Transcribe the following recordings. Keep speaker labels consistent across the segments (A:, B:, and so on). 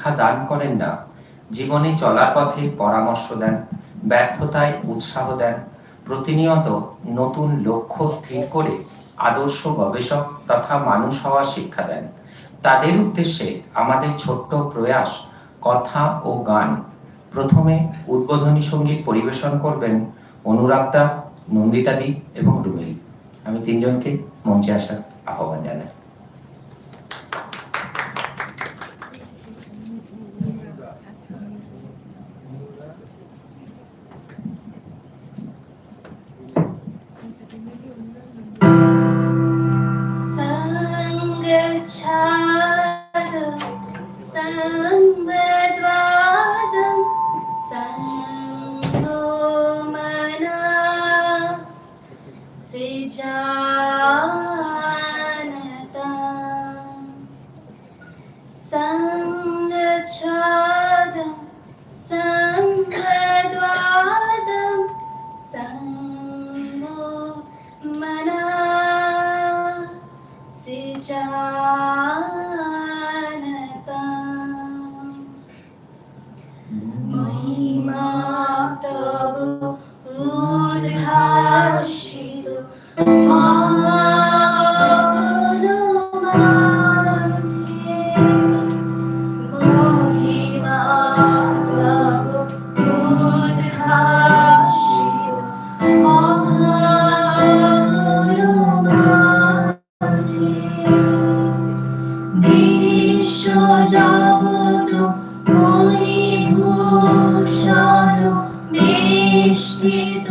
A: শিক্ষা দান করেন না, জীবনে চলার পথে পরামর্শ দেন, ব্যর্থতায় উৎসাহ দেন, প্রতিনিয়ত নতুন লক্ষ্য স্থির করে আদর্শ গবেষক তথা মানুষ হওয়ার শিক্ষা দেন। তাদের উদ্দেশ্যে আমাদের ছোট্ট প্রয়াস, কথা ও গান। প্রথমে উদ্বোধনী সঙ্গীত পরিবেশন করবেন অনুরাগদা, নন্দিতাদি এবং রুমেলি। আমি তিনজনকে মঞ্চে আসার আহ্বান জানাই।
B: महिमा तब उद्भासित महागण माझे, महिमा तब उद्भासित महागण माझे, বিশ্ব জগৎ মণিভূষণ বেষ্টিত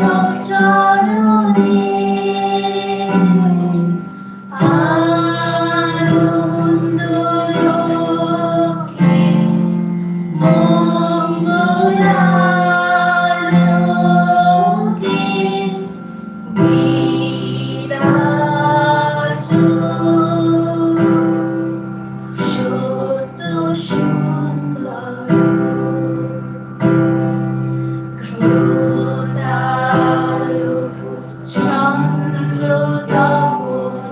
B: চরণে, আনন্দ লোকে মঙ্গলালোকে বিরাজ সত্য সুন্দর ঘৃতালোক চন্দ্র তপন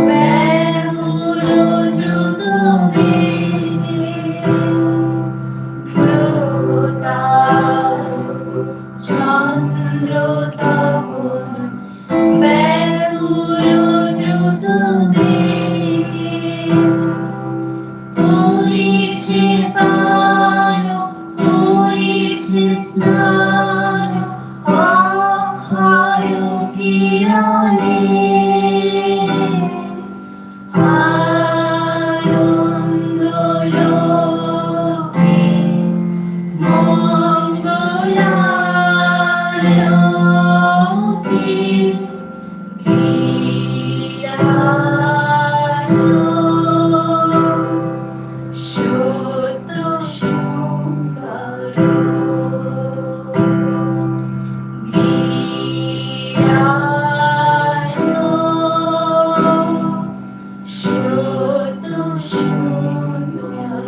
B: ব্যাকুল দ্রুত বেগে, ঘৃতালোক চন্দ্র তপন ব্যাকুল দ্রুত বেগে, করিছে পান করিছে স্নান অক্ষয় কিরণে, আনন্দ লোকে মঙ্গলালোকে বিরাজ সত্য সুন্দর বিরাজ সত্য সুন্দর।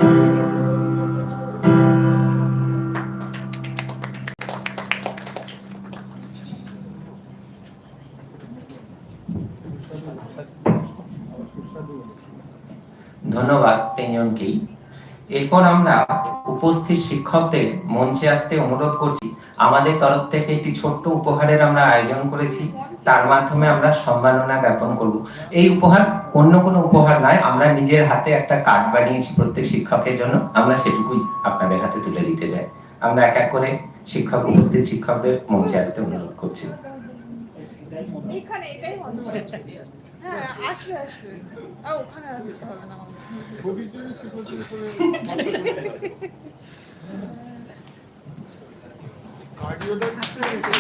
A: ধন্যবাদ তিনজনকেই। এরপর আমরা উপস্থিত শিক্ষকদের মঞ্চে আসতে অনুরোধ করছি। আমাদের তরফ থেকে একটি ছোট্ট উপহারের আমরা আয়োজন করেছি, তার মাধ্যমে আমরা সম্মাননা জ্ঞাপন করব। এই উপহার অন্য কোনো উপহার নয়, আমরা নিজের হাতে একটা কার্ড বানিয়েছি প্রত্যেক শিক্ষকের জন্য, আমরা সেটুকুই আপনাদের হাতে তুলে দিতে চাই। আমরা এক এক করে উপস্থিত শিক্ষকদের মঞ্চে আসতে অনুরোধ করছি।
C: এটাই মঞ্চ। হ্যাঁ, আসবে আসবে। ওখানে আসতে হবে না। ছবির জন্য শিক্ষকদের করে কার্ডিওটা দিতে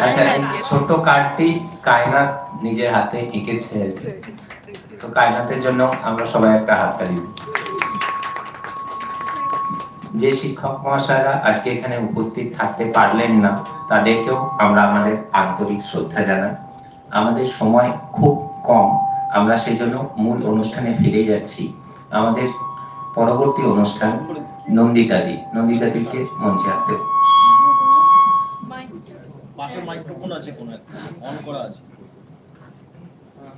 A: আচ্ছা, ছোট কার্ডটি কায়নাত নিজের হাতে এঁকেছে, তো কায়নাতের জন্য আমরা সবাই একটা হাততালি দিই। যে শিক্ষক মহাশয়রা আজকে এখানে উপস্থিত থাকতে পারলেন না, তাদেরকেও আমরা আমাদের আন্তরিক শ্রদ্ধা জানাই। আমাদের সময় খুব কম, আমরা সেই জন্য মূল অনুষ্ঠানে ফিরে যাচ্ছি। আমাদের পরবর্তী অনুষ্ঠান নন্দিতাদিকে মঞ্চে আসতে
D: পাশে মাইক্রোফোন আছে, কোন একটা অন করা আছে।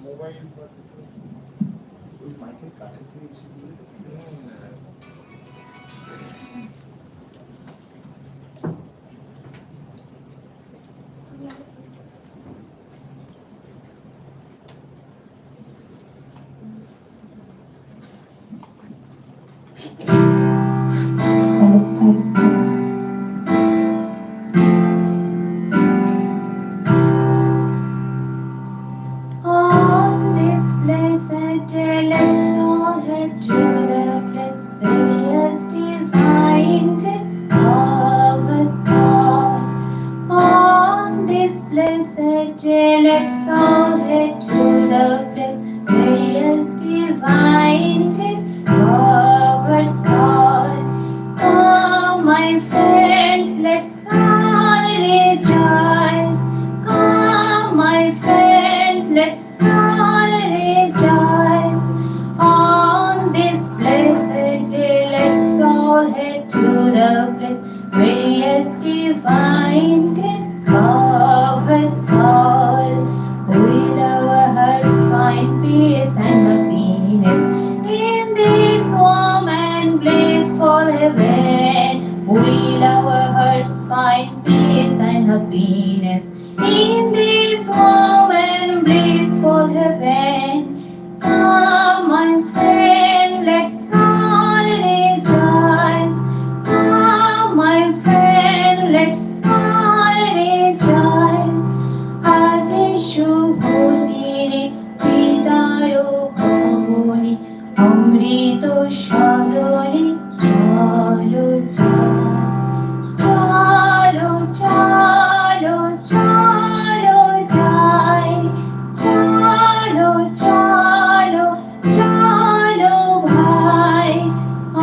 E: মোবাইল ওই মাইকের কাছে থেকে
B: On this blessed day, let's all head to the place various divine grace of us all. On this blessed day, let's all head to the place various divine grace of us all. Come, my friends, let's all rejoice. Come, my friend, let's all rejoice. On this blessed day, let's all head to the place various divine grace covers all. Will our hearts find peace and happiness in this warm and blissful heaven? Will our hearts find peace and happiness in this warm and blissful heaven? Come, my friend, let's all rejoice. Come, my friend, let's all rejoice. আজি শুভ দিনে পিতার ভবনে অমৃত সদনে চলো চলো চলো চলো যাই চলো চলো চলো ভাই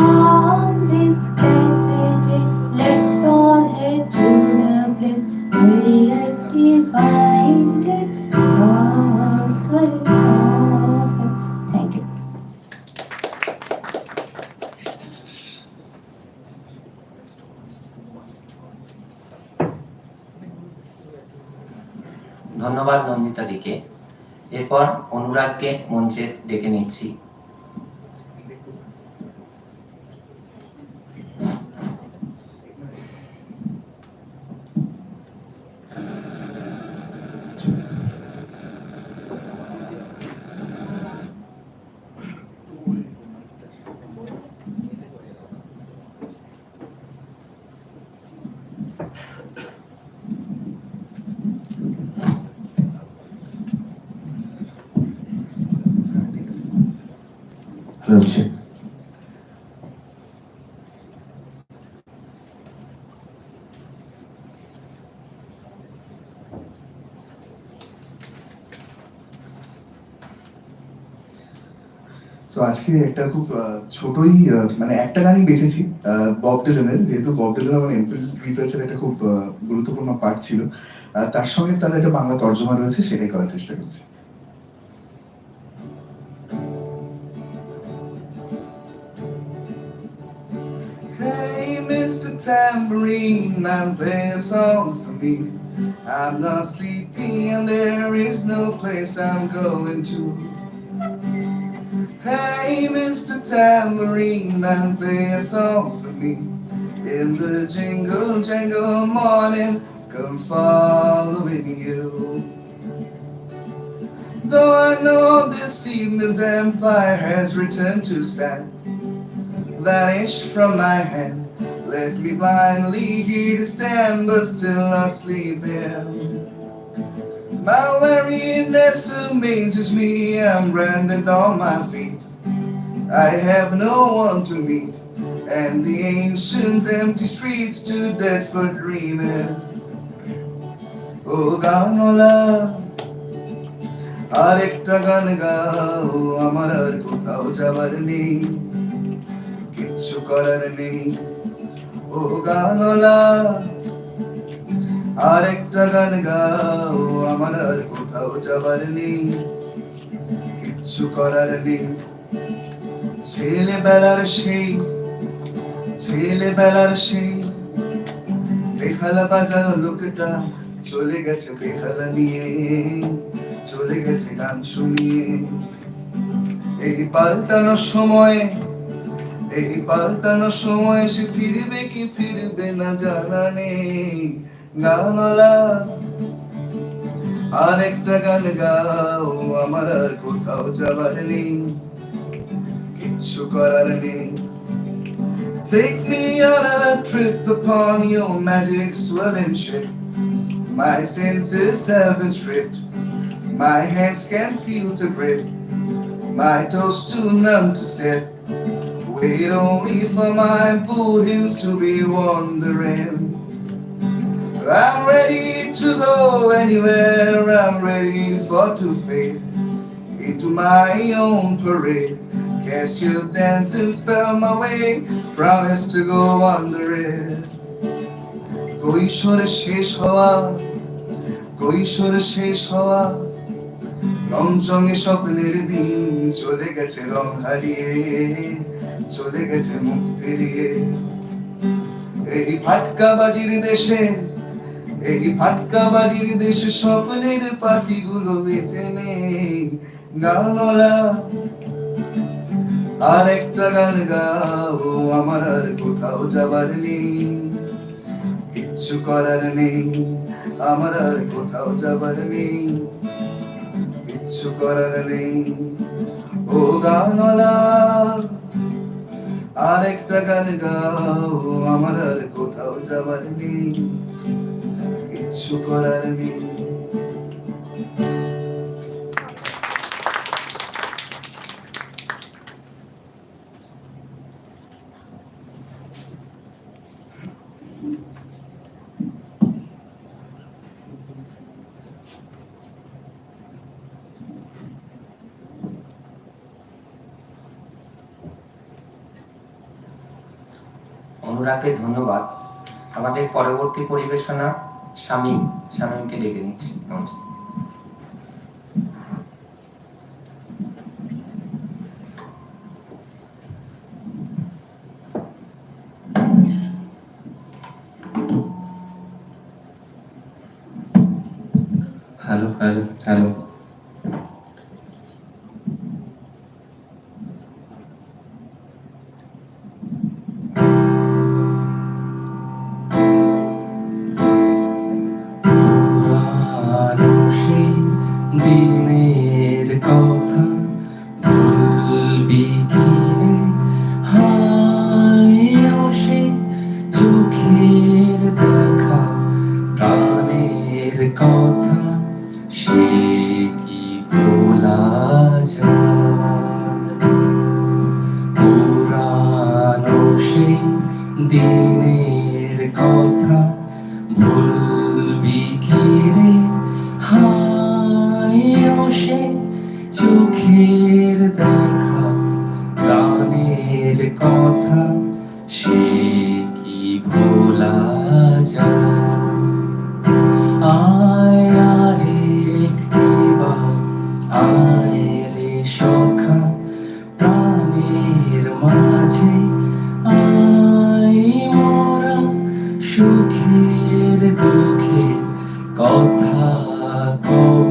B: on this blessed day let's all head to the place various divine grace covers all. Thank you.
A: ধন্যবাদ নন্দিতাদিকে। এরপর অনুরাগকে মঞ্চে ডেকে নিচ্ছি।
E: রয়েছে তো আজকে একটা খুব ছোটই মানে একটা গানই বেছেছি বব ডিলানের, যেহেতু বব ডিলান আমার এমফিল রিসার্চের একটা খুব গুরুত্বপূর্ণ পার্ট ছিল, তার সঙ্গে তার একটা বাংলা তর্জমা রয়েছে, সেটাই করার চেষ্টা করছি। Hey, Mr. Tambourine Man, play a song for me. I'm not sleepy and there is no place I'm going to. Hey, Mr. Tambourine Man, play a song for me. In the jingle jangle morning, come following you. Though I know this evening's empire has returned to sand, vanished from my hand, left me blindly here to stand, but still not sleeping. My weariness amazes me, I'm branded on my feet. I have no one to meet, and the ancient empty streets too dead for dreaming. Oh, Ganola, আরেকটা গান গাও, আমার আর কোথাও যাবার নেই, কিচ্ছু করার নেই। ও গানলা, আরেকটা গান গাও, আমার আর কোথাও যাবার নেই, কিচ্ছু করার নেই। ছেলেবেলার সেই ছেলেবেলার সেই বেহালা বাজানো লোকটা চলে গেছে বেহালা নিয়ে, চলে গেছে গান শুনিয়ে। এই পাল্টানো সময়ে, এই পাল্টানো সময় সে ফিরবে কি ফিরবে না জানা নেই। গানওয়ালা আর একটা গান গাও, আমার আর কোথাও যাবার নেই, কিচ্ছু করার নেই। Take me on a trip upon your magic swirling ship. My senses have been stripped, my hands can't feel to grip, my toes too numb to step. Wait only for my boot heels to be wandering. I'm ready to go anywhere, I'm ready for to fade into my own parade. Cast your dancing spell my way, promise to go under it. কৈশোরে শেষ হওয়া, কৈশোরে শেষ হওয়া, রংচঙে স্বপ্নের দিন চলে গেছে রং হারিয়ে, চলে গেছে মুখ ফিরিয়ে। এই ফাটকাবাজির দেশে, এই ফাটকাবাজির দেশে স্বপ্নের পাখিগুলো বেঁচে নেই। গানওয়ালা আর একটা গান গাও, আমার আর কোথাও যাবার নেই, কিচ্ছু করার নেই, আমার আর কোথাও যাবার নেই, কিচ্ছু করার নেই। ও গানওয়ালা আর একটা গান গাও, আমার আর কোথাও যাবার নেই, কিচ্ছু করার নেই।
A: অনুরাগকে ধন্যবাদ। আমাদের পরবর্তী পরিবেশনা শামীমকে ডেকে নিচ্ছি মঞ্চে।
F: হ্যালো হ্যালো হ্যালো, দিনের কথা ভুলবি কি রে, হায় সে চোখের দেখা প্রাণের কথা, সে কি ভোলা যায়। পুরানো সেই দিনের কথা ভুলবি কি রে, হায় সে চোখের দেখা প্রাণের কথা, সে কি ভোলা যায়। আয় আরেকটিবার আয় রে সখা প্রাণের মাঝে, আয় মোরা সুখের দুঃখের কথা কব,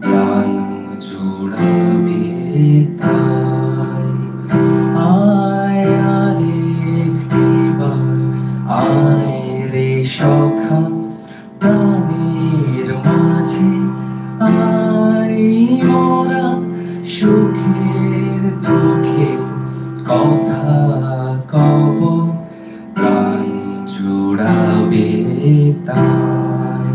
F: প্রাণ জোড়াবে তাই। আয় আরেকটিবার আয় রে সখা প্রাণের মাঝে, আয় মোরা সুখের দুঃখের কথা কব, প্রাণ জোড়াবে তাই।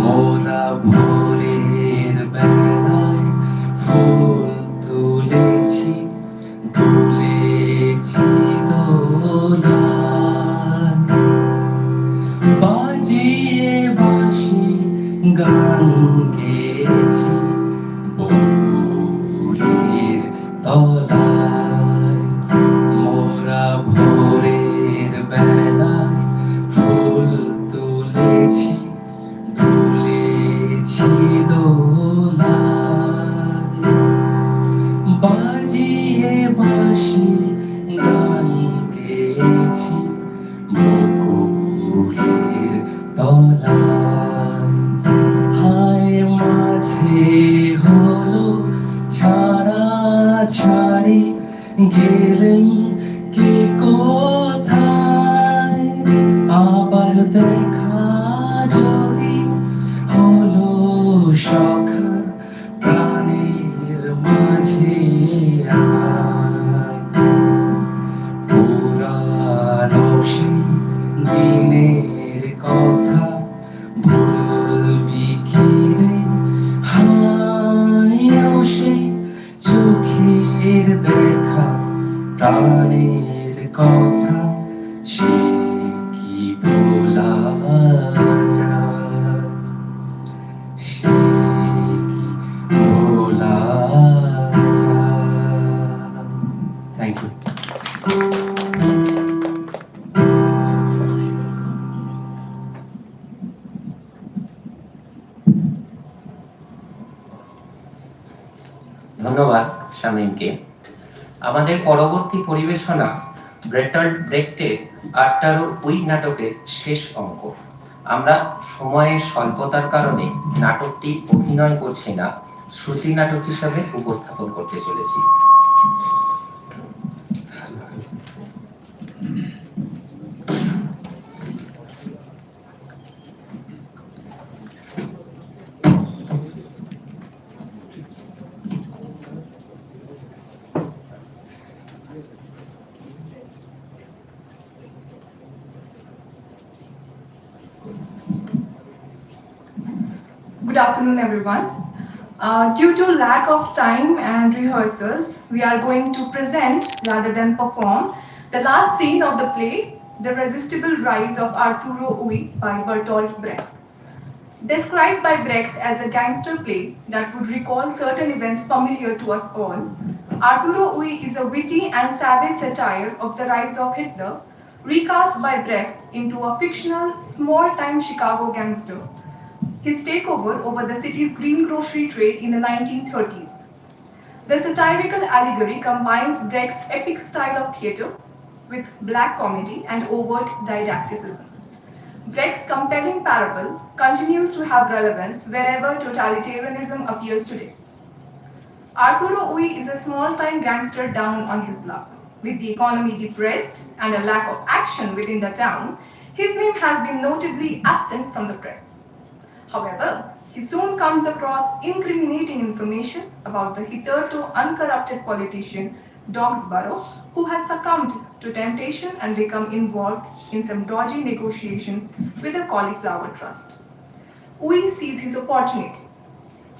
F: মোরা ভোরের বেলায় ফুল তুলেছি, তুলেছি দোলায়, বাজিয়ে বাঁশি গান গেয়েছি বকুলের তলায়। মোরা ভোরের বেলায় ফুল তুলেছি, তুলেছি দোলায়, বাজিয়ে বাঁশি গান গেয়েছি গেলেন কে কোথায়, আবার দেখা যদি হলো সখা প্রাণের মাঝে আয়। পুরানো সেই দিনের কথা ভুলবি কি রে, হায়ও সেই চোখের দেখা প্রাণের কথা, সে কি ভোলা যায়, সে কি ভোলা যায়। Thank you.
A: ধন্যবাদ শামীমকে। আমাদের পরবর্তী পরিবেশনা ব্রেটল্ড ব্রেক্টের 18 উই নাটকের শেষ অঙ্ক। আমরা সময়ের স্বল্পতার কারণে নাটকটি অভিনয় করছি না, শ্রুতি নাটক হিসাবে উপস্থাপন করতে চলেছি।
G: Good afternoon, everyone. Due to lack of time and rehearsals, we are going to present rather than perform the last scene of the play, The Resistible Rise of Arturo Ui by Bertolt Brecht. Described by Brecht as a gangster play that would recall certain events familiar to us all, Arturo Ui is a witty and savage satire of the rise of Hitler, recast by Brecht into a fictional, small-time Chicago gangster. His takeover over the city's green grocery trade in the 1930s. The satirical allegory combines Brecht's epic style of theater with black comedy and overt didacticism. Brecht's compelling parable continues to have relevance wherever totalitarianism appears today. Arturo Ui is a small-time gangster down on his luck. With the economy depressed and a lack of action within the town, his name has been notably absent from the press. However, he soon comes across incriminating information about the hitherto uncorrupted politician Dogsborough, who has succumbed to temptation and become involved in some dodgy negotiations with the Cauliflower Trust. Ui sees his opportunity.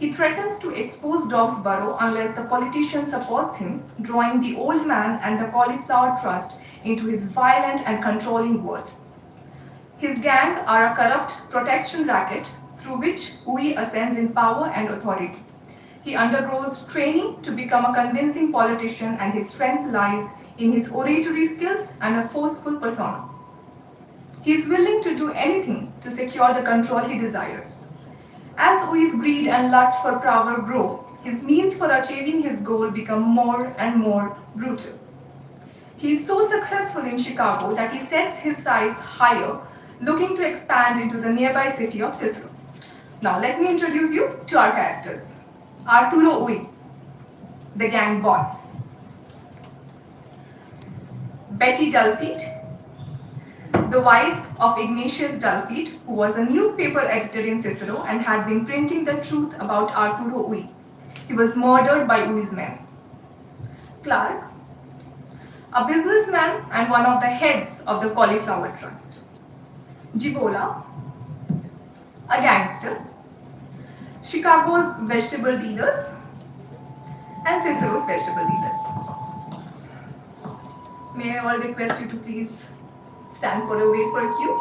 G: He threatens to expose Dogsborough unless the politician supports him, drawing the old man and the Cauliflower Trust into his violent and controlling world. His gang are a corrupt protection racket through which Ui ascends in power and authority. He undergoes training to become a convincing politician, and his strength lies in his oratory skills and a forceful persona. He is willing to do anything to secure the control he desires. As Ui's greed and lust for power grow, his means for achieving his goal become more and more brutal. He is so successful in Chicago that he sets his sights higher, looking to expand into the nearby city of Cicero. Now let me introduce you to our characters. Arturo Ui, the gang boss. Betty Dulfeet, the wife of Ignatius Dulfeet, who was a newspaper editor in Cicero and had been printing the truth about Arturo Ui. He was murdered by Ui's men. Clark, a businessman and one of the heads of the Cauliflower Trust. Gibola, a gangster, Chicago's vegetable dealers, and Cicero's vegetable dealers. May I all request you to please stand for a wait for a cue.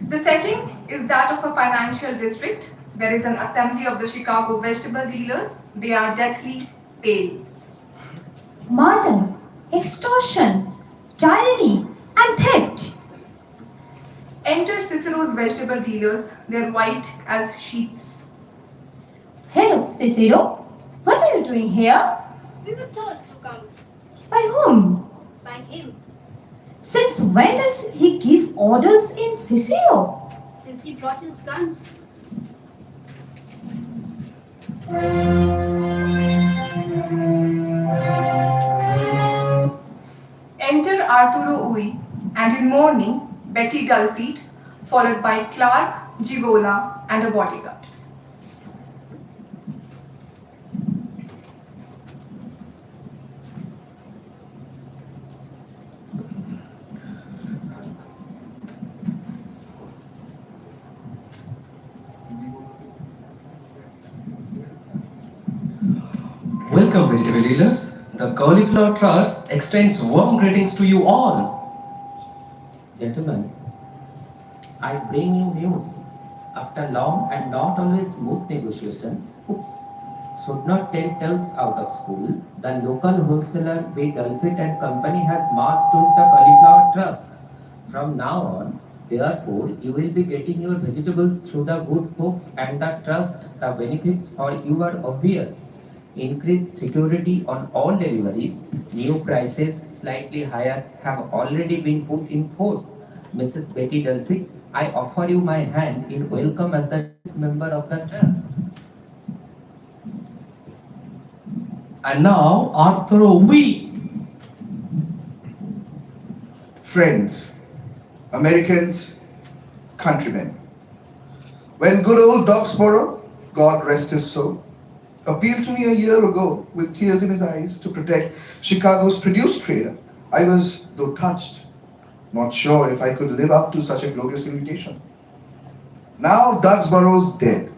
G: The setting is that of a financial district. There is an assembly of the Chicago vegetable dealers. They are deathly pale.
B: Murder, extortion, tyranny, and theft.
G: Enter Cicero's vegetable dealers. They're white as sheets.
B: Hello, Cicero. What are you doing here?
H: We were told to come
B: By whom?
H: by him
B: Since when does he give orders in Cicero?
H: since he brought his guns.
G: Enter Arturo Ui, and in mourning, Betty Dullfeet, followed by Clark, Gigola, and a bodyguard.
F: Welcome, vegetable dealers. The Cauliflower Trust extends warm greetings to you all.
A: Gentlemen, I bring you news. After long and not always smooth negotiation, should not tell tales out of school, the local wholesaler B. Dulfit and Company has merged with the Cauliflower Trust. From now on, therefore, you will be getting your vegetables through the good folks and the trust. The benefits for you are obvious. Increased security on all deliveries, new prices slightly higher have already been put in force. Mrs. Betty Dulfit, I offer you my hand in welcome as the newest member of the trust.
F: And now, Arturo Ui.
E: Friends, Americans, countrymen. When good old Dogsboro, God rest his soul, appealed to me a year ago with tears in his eyes to protect Chicago's produce trader, I was, though touched, not sure if I could live up to such a glorious invitation. Now Dogsboro's dead.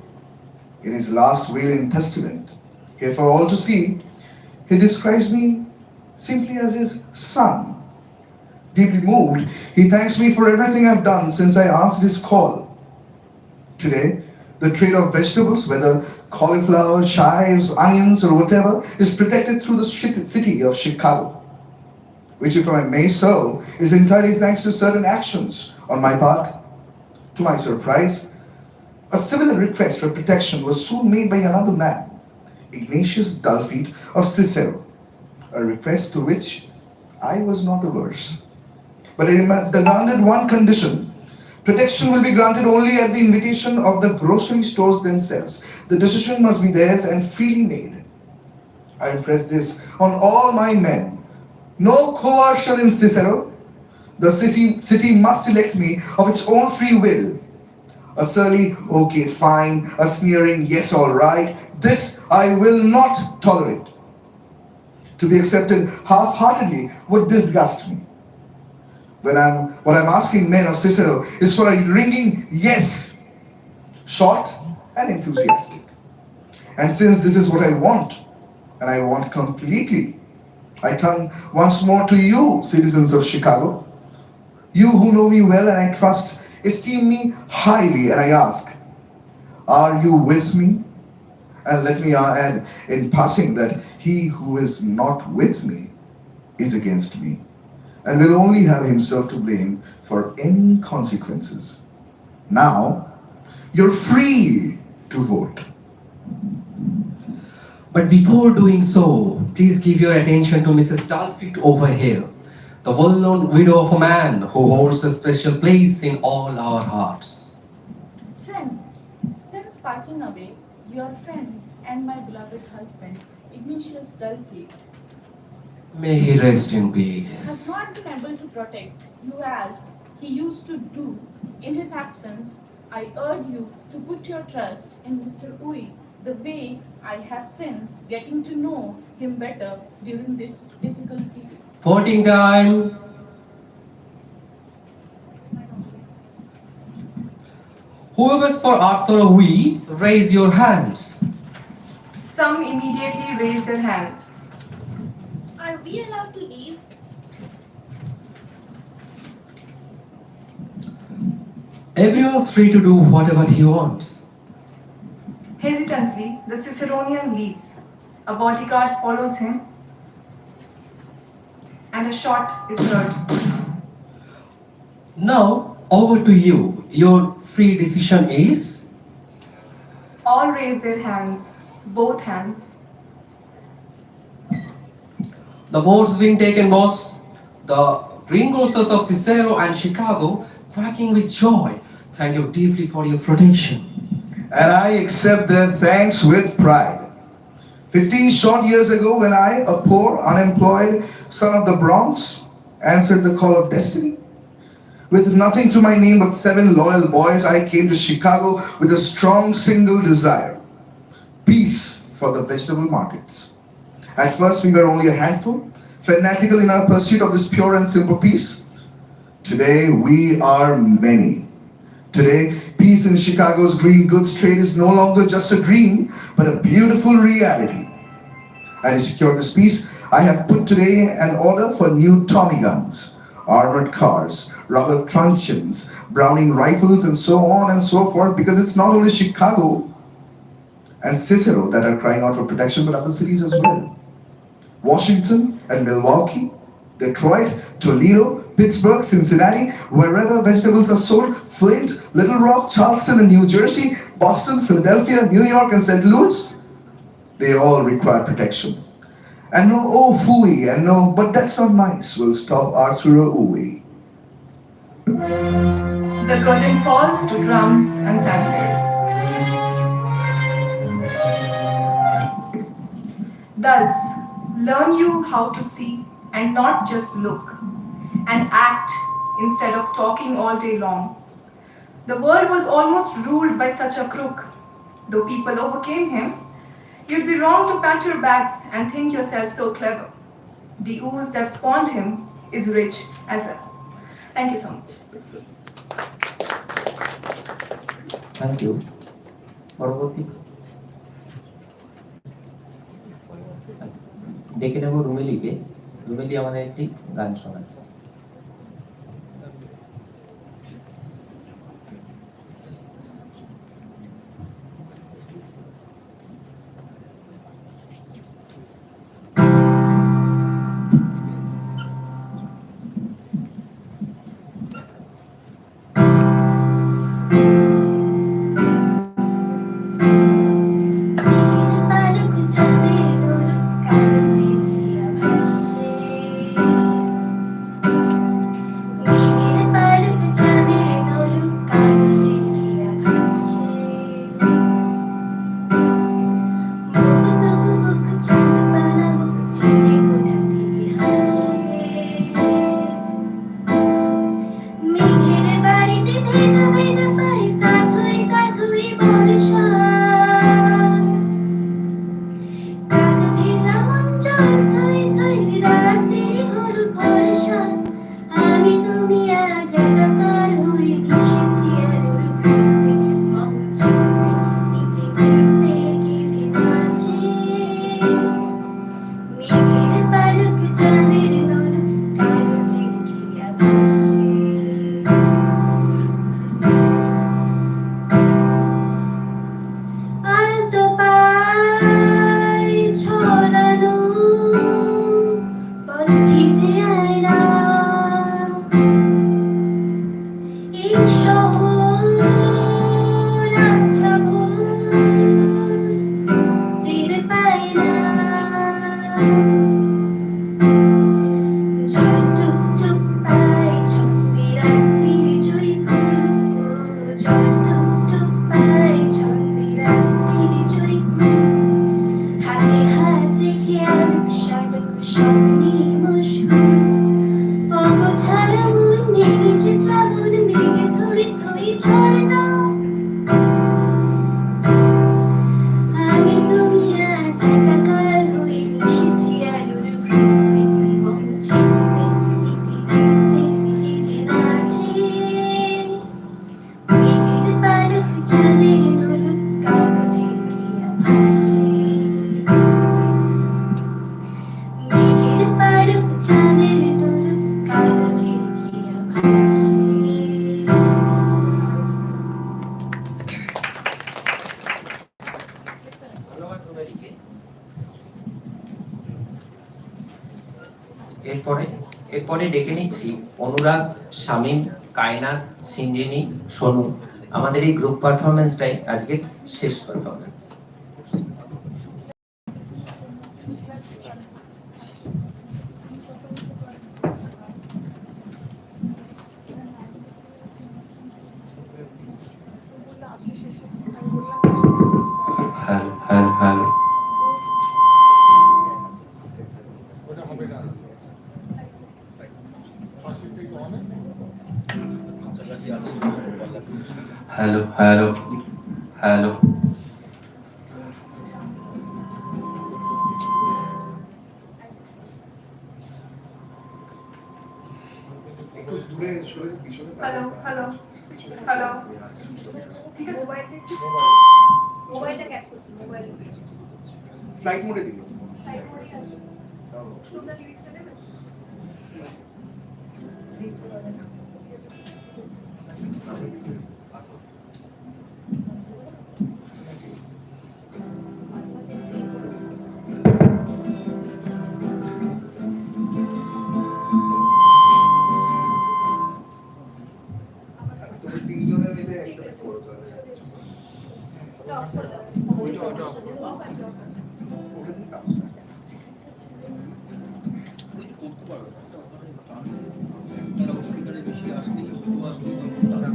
E: In his last will and testament, here for all to see, he describes me simply as his son. Deeply moved, he thanks me for everything I've done since I answered his call. Today, the trade of vegetables, whether cauliflower, chives, onions, or whatever, is protected through the city of Chicago, which, if I may so, is entirely thanks to certain actions on my part. To my surprise, a similar request for protection was soon made by another man, Ignatius Dulfeet of Cicero, a request to which I was not averse. But it demanded one condition. Protection will be granted only at the invitation of the grocery stores themselves. The decision must be theirs and freely made. I impress this on all my men. No coercion in Cicero. The city must elect me of its own free will. A surly, okay, fine, a sneering, yes, all right, this I will not tolerate. To be accepted half-heartedly would disgust me. What I'm asking men of Cicero is for a ringing yes, short and enthusiastic. And since this is what I want, and I want completely, I turn once more to you, citizens of Chicago. You who know me well and I trust, esteem me highly, and I ask, are you with me? And let me add in passing that he who is not with me is against me, and will only have himself to blame for any consequences. Now, you're free to vote.
F: But before doing so, please give your attention to Mrs. Dulfeet over here, the well-known widow of a man who holds a special place in all our hearts.
I: Friends, since passing away, your friend and my beloved husband, Ignatius Dulfeet,
F: May he rest in peace.
I: has not been able to protect you as he used to do. In his absence, I urge you to put your trust in Mr. Ui, the way I have since getting to know him better during this difficult period.
F: Voting time. Whoever's for Arthur Ui, raise your hands.
G: Some immediately raise their hands.
H: Are we allowed to leave?
F: Everyone's free to do whatever he wants.
G: Hesitantly, the Ciceronian leaves. A bodyguard follows him, and a shot is heard.
F: Now, over to you. Your free decision is?
G: All raise their hands, both hands.
F: The votes being taken, boss. The greengrocers of Cicero and Chicago quacking with joy. Thank you deeply for your protection.
E: And I accept their thanks with pride. 15 short years ago, when I, a poor, unemployed son of the Bronx, answered the call of destiny. With nothing to my name but 7 loyal boys, I came to Chicago with a strong single desire: peace for the vegetable markets. At first, we were only a handful, fanatical in our pursuit of this pure and simple peace. Today, we are many. Today, peace in Chicago's green goods trade is no longer just a dream, but a beautiful reality. And to secure this peace, I have put today an order for new Tommy guns, armored cars, rubber truncheons, Browning rifles, and so on and so forth, because it's not only Chicago and Cicero that are crying out for protection, but other cities as well. Washington and Milwaukee, Detroit, Toledo, Pittsburgh, Cincinnati, wherever vegetables are sold, Flint, Little Rock, Charleston and New Jersey, Boston, Philadelphia, New York and St. Louis, they all require protection. And no, oh, phooey, and no, but that's not nice, will stop Arthur ooey.
G: The curtain falls to drums and fanfares. Thus, learn you how to see and not just look, and act instead of talking all day long. The world was almost ruled by such a crook. Though people overcame him, you'd be wrong to pat your backs and think yourself so clever. The ooze that spawned him is rich as ever. Thank you so much.
A: Thank you. পরবর্তী আচ্ছা, ডেকে নেব রুমেলিকে। রুমেলি আমাদের একটি গান শোনাচ্ছে। এরপরে ডেকে নিচ্ছি অনুরাগ, শামীম, কায়নাত, সিঞ্জিনী, সোনু। আমাদের এই গ্রুপ পারফরমেন্সটাই আজকের শেষ performance. Hello hello hello
F: hello hello hello
E: একটু দূরে সরে পিছনে
G: হ্যালো হ্যালো হ্যালো ঠিক আছে
B: মোবাইলটা ক্যাচ করছি মোবাইল
E: ফ্লাইট মোডে দিকে
B: সাইড করে আসো তোমরা লিরিক্সটা দেবে
E: তুমি তিনজনে মিলে একসাথে করো তাহলে
B: অফ করে দাও অফ আছে
E: ওটা দিয়ে কাজ না
D: করতে পারবে না। একটা স্পিকারে বেশি আসলে একটু আসলে তারা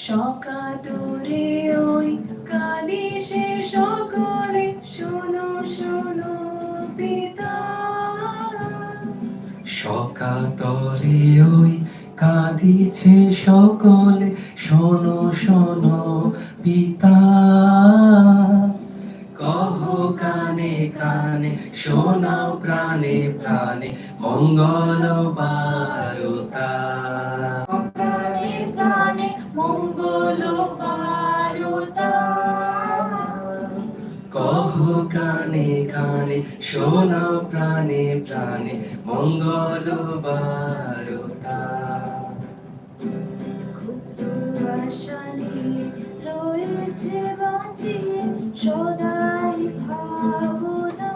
G: সকাতুরে ওই কানে সে সকলে শোনো শোনো পিতা
F: সকাতরে ওই কাঁদিছে সকলে শোনো শোনো পিতা কহ কানে কানে শোনাও প্রাণে প্রাণে মঙ্গল বারতা
I: প্রাণে প্রাণে মঙ্গল বারতা
F: কহ কানে কানে শোনাও প্রাণে প্রাণে মঙ্গল বারতা
G: ক্ষুদ্র আশা নিয়ে রয়েছে বাঁচিয়ে সদাই ভাবনা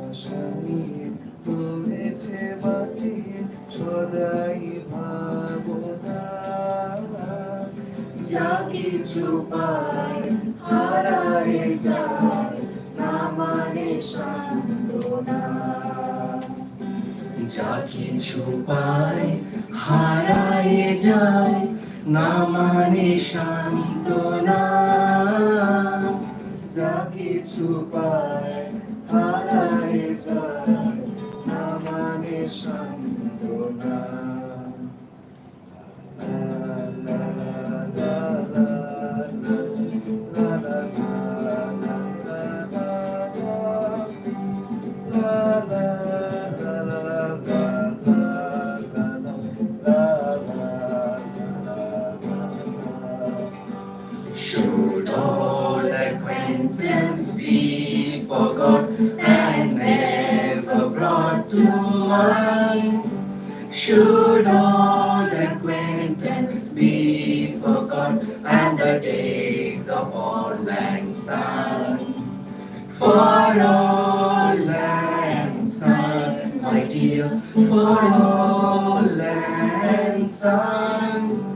E: আশা নিয়ে রয়েছে বাঁচিয়ে সদাই ভাবনা যা কিছু পাই হারায় যায় না মানে সান্ত্বনা
F: যা কিছু পায় হারায় যায় না মানে সান্ত্বনা
E: যা কিছু পায় হারায় যায় না মানে সান্ত্বনা লা লা লা লা লা লা লা
F: Should old acquaintance be forgot and never brought to mind? Should old acquaintance be forgot and the days of old lang syne? For old lang syne, my dear, for old lang syne.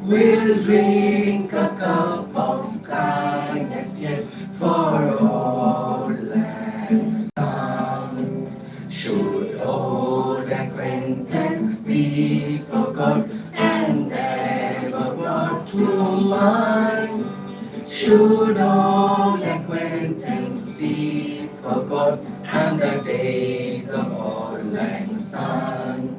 F: We'll drink a cup of kindness yet for old lang syne. Should old acquaintance be forgot and never brought to mind? Should old acquaintance be forgot and the days of old lang syne?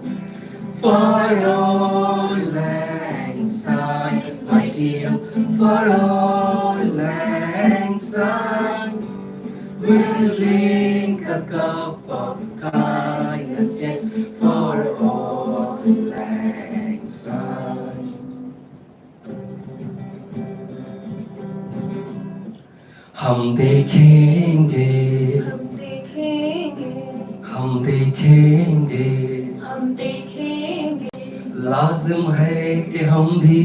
F: For old lang syne, my dear, for old lang syne, we'll drink a cup of kindness yet for old lang syne. हम देखेंगे
G: हम देखेंगे
F: हम देखेंगे
G: हम देखेंगे
F: लाजिम है कि हम भी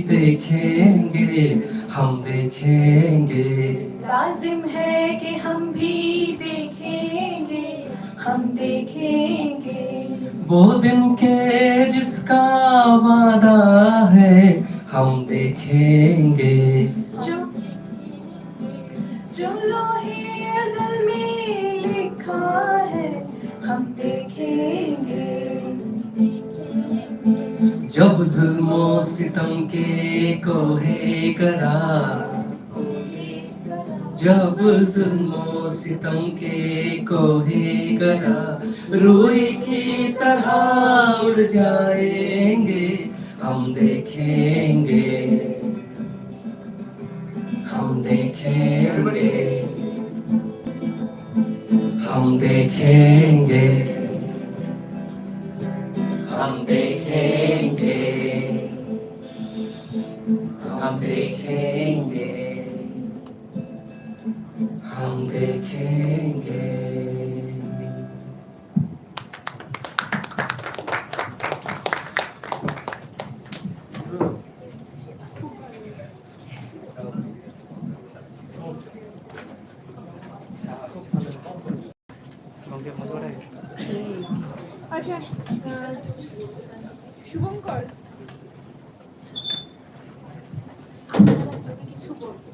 F: देखेंगे हम देखेंगे
G: लाजिम है कि हम भी देखेंगे हम देखेंगे
F: वो दिन के जिसका वादा है हम देखेंगे
G: जो जो लोहे अज़ल में लिखा है हम देखेंगे
F: जब जुल्मो सितम के कोहे करा जब जुल्मों सितम के कोहे गया रूई की तरह उड़ जाएंगे, हम देखेंगे, हम देखेंगे, हम देखेंगे, हम देखेंगे, हम देखेंगे, हम देखेंगे।
C: আচ্ছা শুভঙ্কর,
H: আপনারা যদি কিছু বলতে